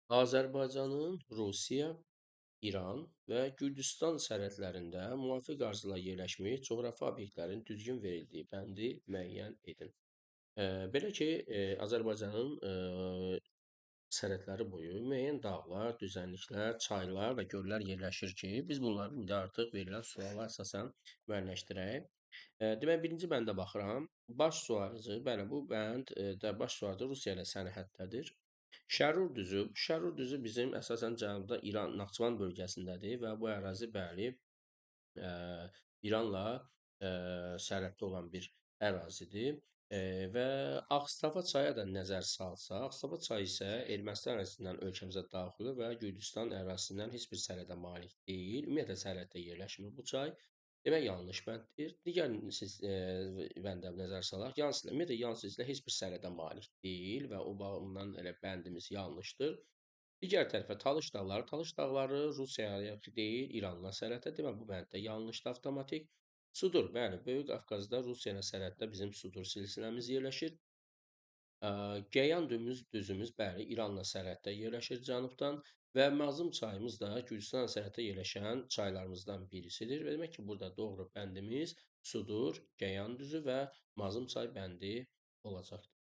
Azərbaycanın Rusiya, İran və Gürcüstan sərhədlərində müvafiq arzular yerləşmiş coğrafi obyektlərin düzgün verildiyi bəndi müəyyən edin. Belə ki, Azərbaycanın sərhədləri boyu müəyyən dağlar, düzənliklər, çaylar və göllər yerləşir ki, biz bunları indi artıq verilən suala əsasən müəyyənləşdirək. Deməli, birinci bəndə baxıram. Baş su arıcı, bəli, bu bənd də baş su arıcı Rusiya ilə sərhəddədir. Şərur düzü bizim əsasən cənubda İran, Naxçıvan bölgəsindədir və bu ərazi bəli, eee, İranla sərhəddə olan bir ərazidir. Və Ağstafa çaya da nəzər salsaq, Ağstafa çayı isə Ermənistan ərazisindən ölkəmizə daxil və Gürcüstan ərazisindən heç bir sərhədə malik deyil. Ümumiyyətlə sərhəddə yerləşmir bu çay. Demək yanlış bənddir. Digər siz bəndə nəzər salaq. Ümumiyyətlə yan sizlə heç bir sərhədə malik deyil və o baxımdan elə bəndimiz yanlışdır. Digər tərəfə Talış dağları Rusiyaya deyil, İranla sərhəddə. Demək bu bənd də yanlışdır avtomatik. Sudur, bəli, Böyük Qafqazda Rusiya ilə sərhəddə bizim Sudur silsiləmiz yerləşir. Düzümüz bəli, İranla sərhəddə yerləşir cənubdan və Mazım çayımız da Gürcüstanla sərhəddə yerləşən çaylarımızdan birisidir. Və demək ki, burada doğru bəndimiz Sudur, Gəyan düzü və Mazım çay bəndi olacaqdır.